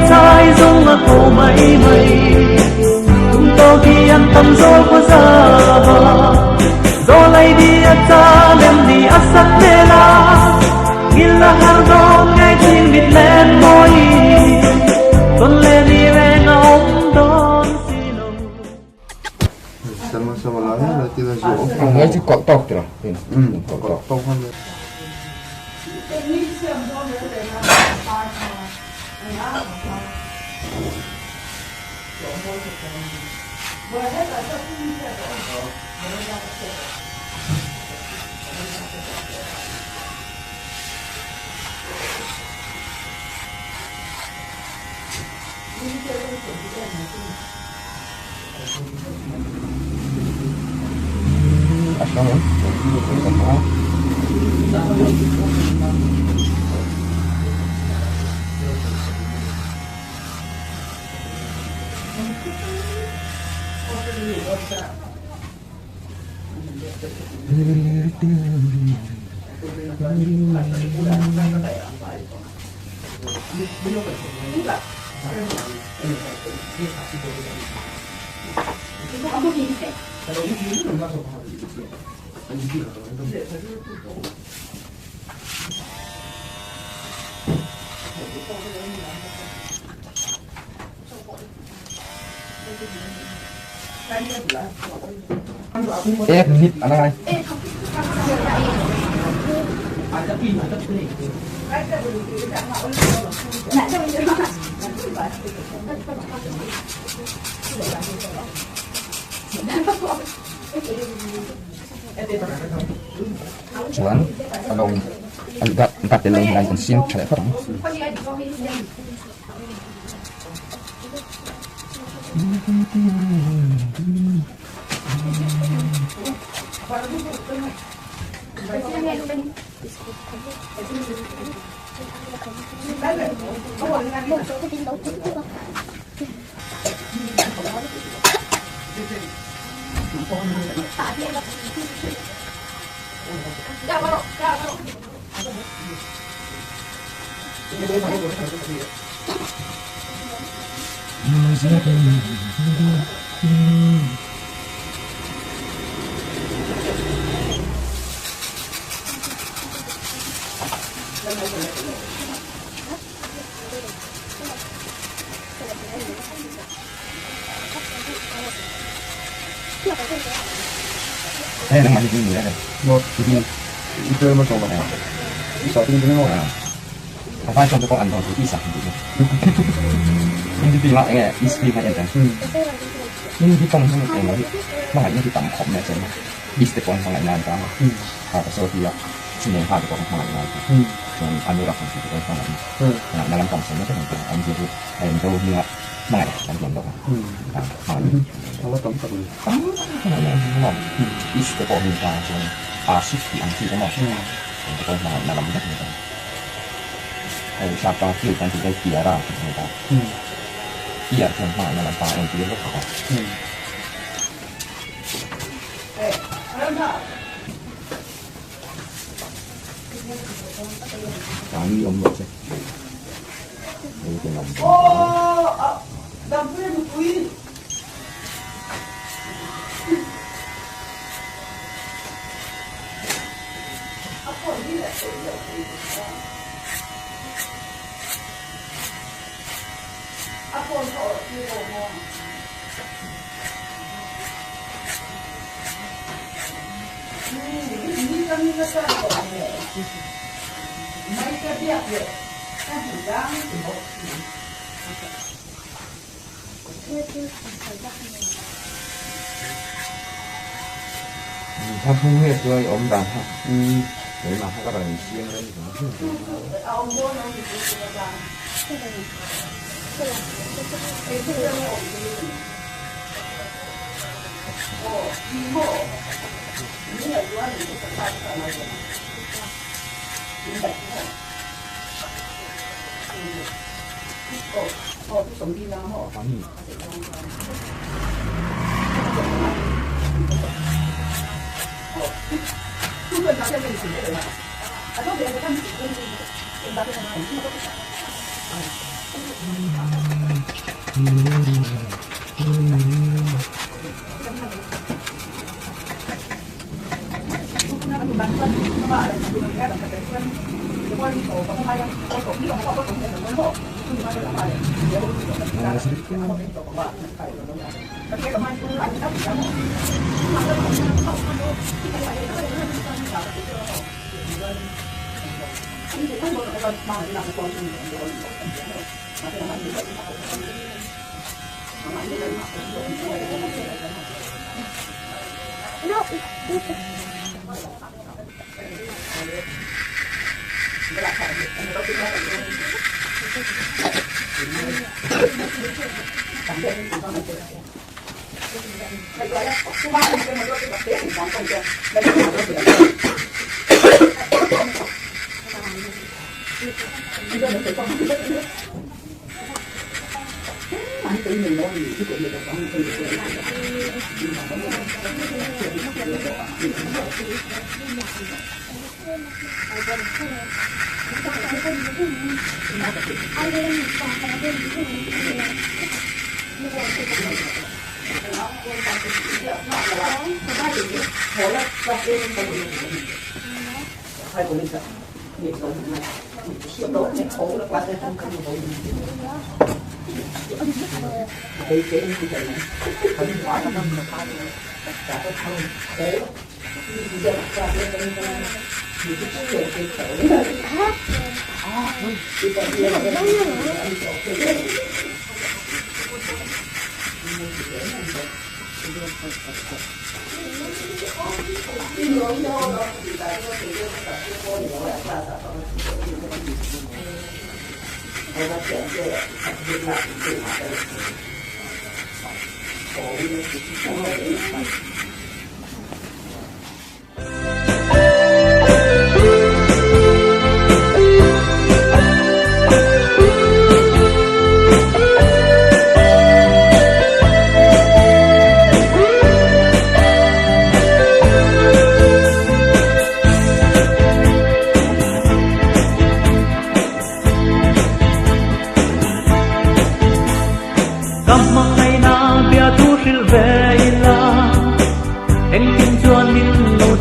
sai dung ako may tung to khi ăn tâm gió của già gió lay đi at ta lem đi at sắc nê la gila hàng đón ngay trên bịt lên môi tuần lê đi ven ông đón xin ông sama-sama lahir berarti langsung Enggak sih kok tok tuh. kok tong kan Menit anak lain. Cuman kalau empat dalam lain konsin saya pernah. Yang masih tinggi ya, jadi itu memang coba ya. Bisa tinggi memang ya. Apa contoh kau antara itu bisa gitu. Ini bilang ya, istri macam tu. Ini di tong sama yang lagi, makanya di tong kom macam ni. Istri pun sangat nanti. Apa so dia sini ada kau sangat nanti. Dan anu rakan itu kau sangat. Nah dalam tong sama tu kan, anu itu, anu tu dia mana kan contoh. Kalau tong tak boleh. Istri pun minta macam asik di anti kan macam. Kau sangat dalam dah ni. Siapa kiri kan tidak tiara kita. Tiar kan mana dalam pak yang tiar apa? Kami om buat sih. Ini kenapa? Oh, dapurnya bukuin. Apa ini? Apa kau kira mau? Ini kami nak tahu ni. Mereka dia kan bilang他风月说我们打他，没嘛，他把人先跟什么？总地方吼，根本大家跟你准备的嘛，啊，都别人看你准备的，跟大家讲，你都不想，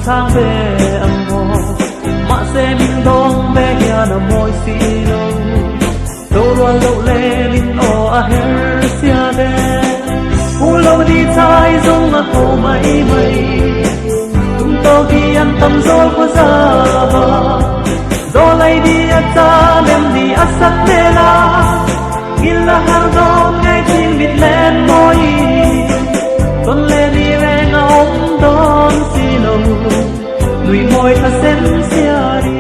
sang về âm mô mạ xe min dong be ya na moi si lo do lo lo le lin o a her sia de u lo di chai zong a ko mai mai tum to ki an tam zo ko za ba do lai di a cha lem di a sat de la gila har do ngai ching bit len moi con le di ve nga om don si lo lui môi ta sen sia đi